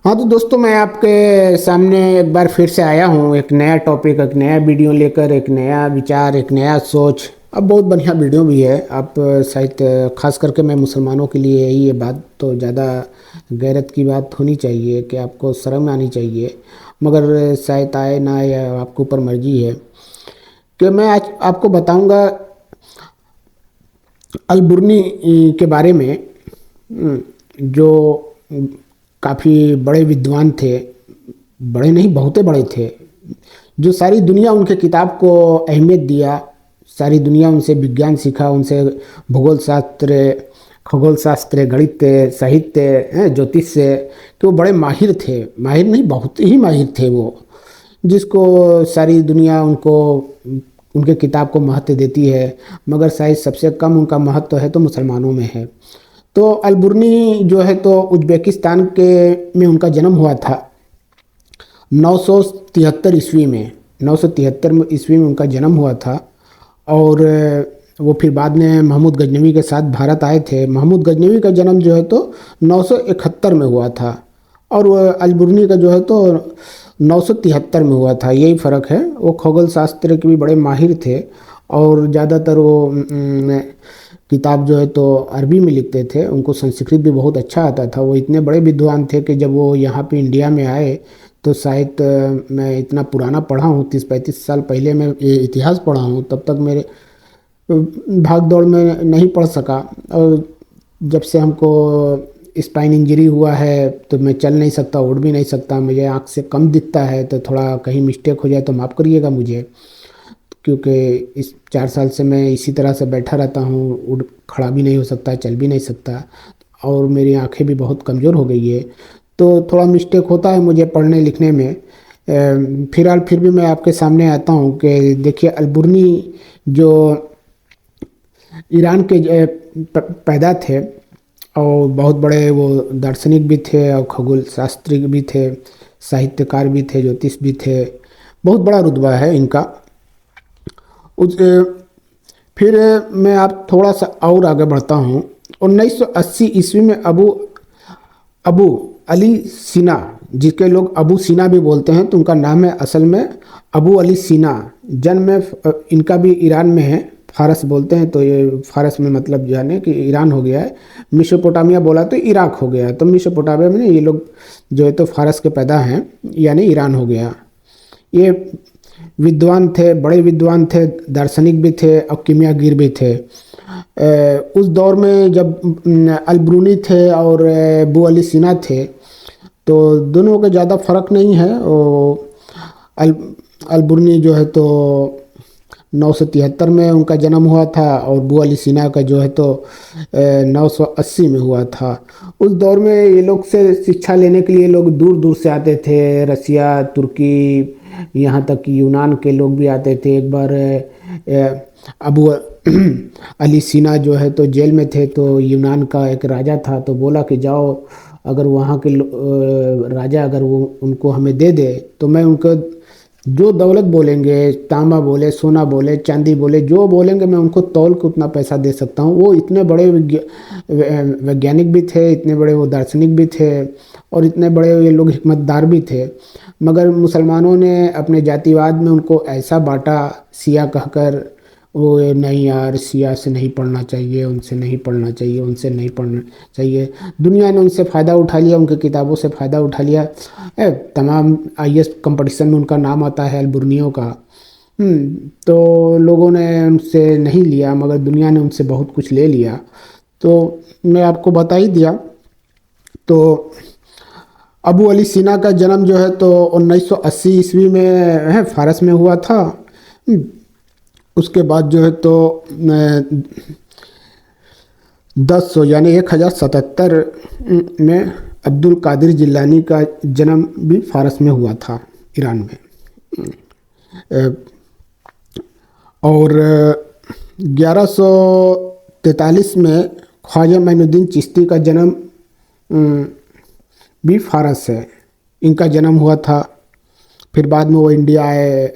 हाँ तो दोस्तों, मैं आपके सामने एक बार फिर से आया हूँ, एक नया टॉपिक, एक नया वीडियो लेकर, एक नया विचार, एक नया सोच। अब बहुत बढ़िया वीडियो भी है। आप शायद खास करके मैं मुसलमानों के लिए यही ये बात तो ज़्यादा गैरत की बात होनी चाहिए कि आपको शर्म आनी चाहिए, मगर शायद आए ना आए आपके ऊपर मर्जी है। कि मैं आज आपको बताऊंगा अलबुर्नी के बारे में। जो काफ़ी बड़े विद्वान थे, बड़े नहीं बहुते बड़े थे, जो सारी दुनिया उनके किताब को अहमियत दिया। सारी दुनिया उनसे विज्ञान सीखा, उनसे भूगोल शास्त्र, खगोल शास्त्र, गणित, साहित्य, ज्योतिष से। कि वो बड़े माहिर थे, माहिर नहीं बहुत ही माहिर थे वो, जिसको सारी दुनिया उनको उनके किताब को महत्व देती है। मगर शायद सबसे कम उनका महत्व है तो मुसलमानों में है। तो अलबुर्नी जो है तो उज्बेकिस्तान के में उनका जन्म हुआ था 973 ईस्वी में। 973 ईस्वी में उनका जन्म हुआ था। और वो फिर बाद में महमूद गजनवी के साथ भारत आए थे। महमूद गजनवी का जन्म जो है तो 971 में हुआ था, और वो अलबुर्नी का जो है तो 973 में हुआ था। यही फ़र्क है। वो खगोल शास्त्र के भी बड़े माहिर थे, और ज़्यादातर वो किताब जो है तो अरबी में लिखते थे। उनको संस्कृत भी बहुत अच्छा आता था। वो इतने बड़े विद्वान थे कि जब वो यहाँ पे इंडिया में आए तो शायद मैं इतना पुराना पढ़ा हूँ, 30-35 साल पहले मैं ये इतिहास पढ़ा हूँ, तब तक मेरे भाग दौड़ में नहीं पढ़ सका। और जब से हमको स्पाइन इंजरी हुआ है तो मैं चल नहीं सकता, उड़ भी नहीं सकता, मुझे आँख से कम दिखता है। तो थोड़ा कहीं मिस्टेक हो जाए तो माफ़ करिएगा मुझे, क्योंकि इस 4 साल से मैं इसी तरह से बैठा रहता हूँ, उड़ खड़ा भी नहीं हो सकता, चल भी नहीं सकता, और मेरी आंखें भी बहुत कमज़ोर हो गई है। तो थोड़ा मिस्टेक होता है मुझे पढ़ने लिखने में। फिलहाल फिर भी मैं आपके सामने आता हूँ कि देखिए अलबुर्नी जो ईरान के पैदा थे, और बहुत बड़े वो दार्शनिक भी थे, और खगोल शास्त्री भी थे, साहित्यकार भी थे, ज्योतिष भी थे। बहुत बड़ा रुतबा है इनका। उस फिर मैं आप थोड़ा सा और आगे बढ़ता हूँ। 1980 ईस्वी में अबू अबू अली सीना, जिसके लोग अबू सीना भी बोलते हैं, तो उनका नाम है असल में अबू अली सीना। जन्म में इनका भी ईरान में है। फारस बोलते हैं तो ये फारस में मतलब जाने कि ईरान हो गया है। मिसोपोटामिया बोला तो इराक हो गया, तो मिसोपोटामिया में ये लोग जो है तो फारस के पैदा हैं, यानी ईरान हो गया। ये विद्वान थे, बड़े विद्वान थे, दार्शनिक भी थे और कीमियागीर भी थे। उस दौर में जब अलबरूनी थे और अबू अली सीना थे, तो दोनों का ज़्यादा फर्क नहीं है। अल अलबरूनी जो है तो 973 में उनका जन्म हुआ था, और अबू अली सीना का जो है तो 980 में हुआ था। उस दौर में ये लोग से शिक्षा लेने के लिए लोग दूर दूर से आते थे, रसिया, तुर्की, यहाँ तक कि यूनान के लोग भी आते थे। एक बार अबू अली सीना जो है तो जेल में थे, तो यूनान का एक राजा था, तो बोला कि जाओ, अगर वहाँ के राजा अगर वो उनको हमें दे दे तो मैं उनको जो दौलत बोलेंगे, तांबा बोले, सोना बोले, चांदी बोले, जो बोलेंगे मैं उनको तौल के उतना पैसा दे सकता हूँ। वो इतने बड़े वैज्ञानिक भी थे, इतने बड़े वो दार्शनिक भी थे, और इतने बड़े ये लोग हिकमतदार भी थे। मगर मुसलमानों ने अपने जातिवाद में उनको ऐसा बांटा, सिया कहकर, वो नहीं यार, सिया से नहीं पढ़ना चाहिए, उनसे नहीं पढ़ना चाहिए, उनसे नहीं पढ़ना चाहिए। दुनिया ने उनसे फ़ायदा उठा लिया, उनके किताबों से फ़ायदा उठा लिया। तमाम आईएएस कंपटीशन में उनका नाम आता है अलबुर्नियों का। तो लोगों ने उनसे नहीं लिया, मगर दुनिया ने उनसे बहुत कुछ ले लिया। तो मैं आपको बता ही दिया। तो अबू अली सीना का जन्म जो है तो 1980 ईस्वी में है फारस में हुआ था। उसके बाद जो है तो 1000 यानी 1077 में अब्दुल कादिर जिलानी का जन्म भी फारस में हुआ था, ईरान में। और 1143 में ख्वाजा मोइनुद्दीन चिश्ती का जन्म भी फारस है, इनका जन्म हुआ था। फिर बाद में वो इंडिया आए,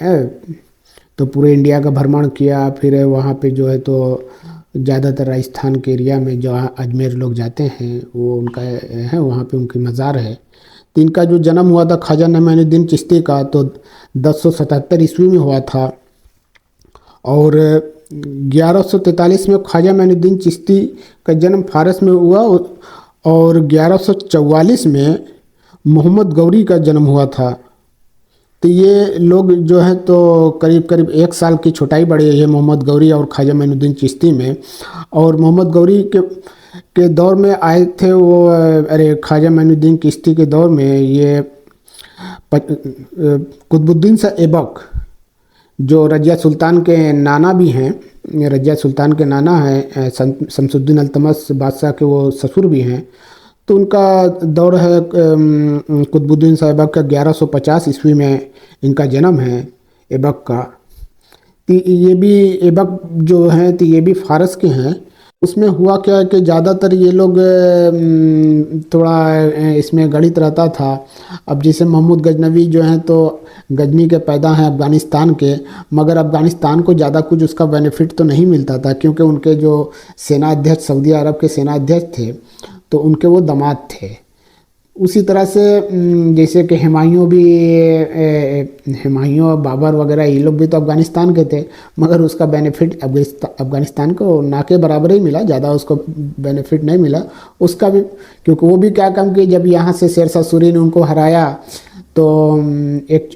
तो पूरे इंडिया का भ्रमण किया। फिर वहाँ पे जो है तो ज़्यादातर राजस्थान के एरिया में जो अजमेर लोग जाते हैं, वो उनका है, वहाँ पे उनकी मज़ार है। तो इनका जो जन्म हुआ था ख्वाजा नईमुद्दीन चिश्ती का तो 1077 ईस्वी में हुआ था। और 1143 में ख्वाजा नईमुद्दीन चिश्ती का जन्म फारस में हुआ और 1144 में मोहम्मद गौरी का जन्म हुआ था। तो ये लोग जो है तो करीब करीब 1 साल की छोटाई बड़ी है मोहम्मद गौरी और ख्वाजा नईमुद्दीन चिश्ती में। और मोहम्मद गौरी के दौर में आए थे वो, अरे ख्वाजा नईमुद्दीन चिश्ती के दौर में ये कुतुबुद्दीन शाह ऐबक जो रजिया सुल्तान के नाना भी हैं, रजिया सुल्तान के नाना हैं, शमसुद्दीन अल्तमश बादशाह के वो ससुर भी हैं। तो उनका दौर है कुतुबुद्दीन शाह ऐबक का 1150 ईस्वी में इनका जन्म है ऐबक का। तो ये भी ऐबक जो हैं तो ये भी फारस के हैं। उसमें हुआ क्या कि ज़्यादातर ये लोग थोड़ा इसमें गणित रहता था। अब जैसे महमूद गजनवी जो हैं तो गजनी के पैदा हैं अफ़गानिस्तान के, मगर अफ़गानिस्तान को ज़्यादा कुछ उसका बेनिफिट तो नहीं मिलता था क्योंकि उनके जो सेना अध्यक्ष सऊदी अरब के सेना अध्यक्ष थे तो उनके वो दामाद थे। उसी तरह से जैसे कि हुमायूं और बाबर वगैरह ये लोग भी तो अफ़गानिस्तान के थे, मगर उसका बेनिफिट अफ़गानिस्तान को ना के बराबर ही मिला, ज़्यादा उसको बेनिफिट नहीं मिला उसका भी। क्योंकि वो भी क्या काम किए, जब यहाँ से शेरशाह सूरी ने उनको हराया तो एक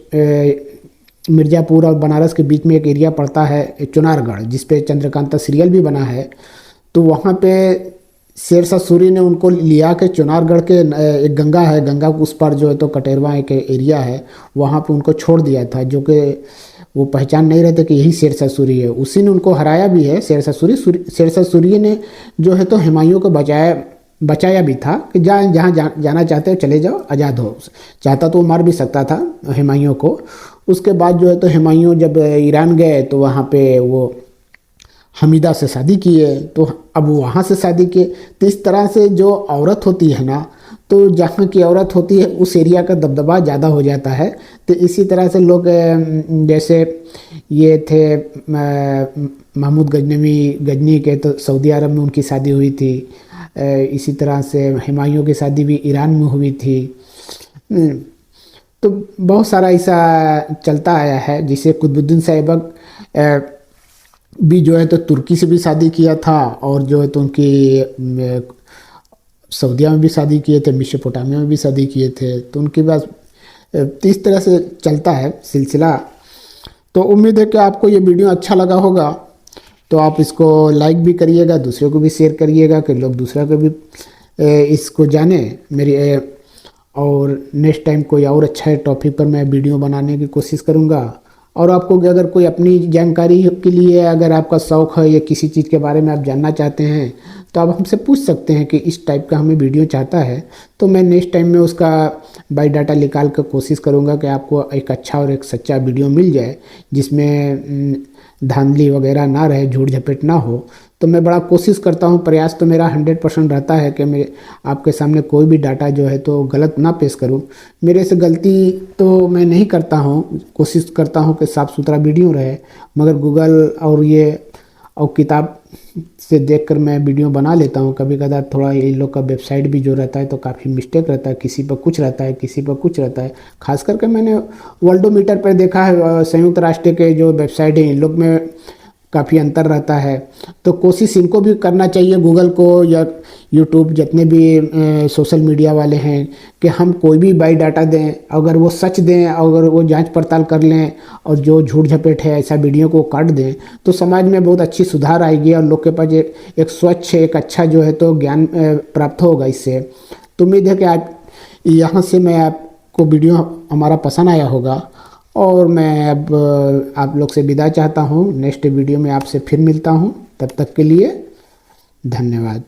मिर्ज़ापुर और बनारस के बीच में एक एरिया पड़ता है चुनारगढ़, जिसपे चंद्रकांता सीरियल भी बना है। तो वहाँ पे शेरशाह सूरी ने उनको लिया के चुनारगढ़ के एक गंगा है, गंगा उस पर जो है तो कटेरवा एक एरिया है, वहाँ पे उनको छोड़ दिया था, जो कि वो पहचान नहीं रहे थे कि यही शेरशाह सूरी है। उसी ने उनको हराया भी है शेरशाह सूरी ने जो है तो हुमायूं को बचाया भी था कि जहाँ जाना चाहते हो चले जाओ, आज़ाद हो। चाहता तो वो मार भी सकता था हुमायूं को। उसके बाद जो है तो हुमायूं जब ईरान गए तो वहाँ पे वो हमीदा से शादी किए, तो अब वहाँ से शादी किए। तो इस तरह से जो औरत होती है ना, तो जहाँ की औरत होती है उस एरिया का दबदबा ज़्यादा हो जाता है। तो इसी तरह से लोग जैसे ये थे महमूद गजनी के, तो सऊदी अरब में उनकी शादी हुई थी। इसी तरह से हुमायूं की शादी भी ईरान में हुई थी। तो बहुत सारा ऐसा चलता आया है। जिसे कुतुबुद्दीन शाह ऐबक भी जो है तो तुर्की से भी शादी किया था, और जो है तो उनकी सऊदीया में भी शादी किए थे, मेसोपोटामिया में भी शादी किए थे। तो उनके पास इस तरह से चलता है सिलसिला। तो उम्मीद है कि आपको ये वीडियो अच्छा लगा होगा, तो आप इसको लाइक भी करिएगा, दूसरों को भी शेयर करिएगा कि लोग दूसरा को भी इसको जाने मेरी। और नेक्स्ट टाइम कोई और अच्छा टॉपिक पर मैं वीडियो बनाने की कोशिश करूँगा। और आपको अगर कोई अपनी जानकारी के लिए अगर आपका शौक़ है या किसी चीज़ के बारे में आप जानना चाहते हैं तो आप हमसे पूछ सकते हैं कि इस टाइप का हमें वीडियो चाहता है, तो मैं नेक्स्ट टाइम में उसका बायोडाटा निकाल कर कोशिश करूँगा कि आपको एक अच्छा और एक सच्चा वीडियो मिल जाए, जिसमें धांधली वगैरह ना रहे, झूठ झपेट ना हो। तो मैं बड़ा कोशिश करता हूँ, प्रयास तो मेरा 100% रहता है कि मैं आपके सामने कोई भी डाटा जो है तो गलत ना पेश करूँ। मेरे से गलती तो मैं नहीं करता हूँ, कोशिश करता हूँ कि साफ़ सुथरा वीडियो रहे, मगर गूगल और ये और किताब से देखकर मैं वीडियो बना लेता हूँ। कभी कभार थोड़ा ये लोग का वेबसाइट भी जो रहता है तो काफ़ी मिस्टेक रहता है, किसी पर कुछ रहता है, किसी पर कुछ रहता है। खास करके मैंने वर्ल्डोमीटर पर देखा है, संयुक्त राष्ट्र के जो वेबसाइट है इन लोग में काफ़ी अंतर रहता है। तो कोशिश इनको भी करना चाहिए, गूगल को या यूट्यूब जितने भी सोशल मीडिया वाले हैं, कि हम कोई भी बायोडाटा दें, अगर वो सच दें, अगर वो जांच पड़ताल कर लें और जो झूठ झपेट है ऐसा वीडियो को काट दें, तो समाज में बहुत अच्छी सुधार आएगी और लोग के पास एक स्वच्छ एक अच्छा जो है तो ज्ञान प्राप्त होगा इससे। तो उम्मीद है कि आज यहाँ से मैं आपको वीडियो हमारा पसंद आया होगा, और मैं अब आप लोग से विदा चाहता हूँ। नेक्स्ट वीडियो में आपसे फिर मिलता हूँ, तब तक के लिए धन्यवाद।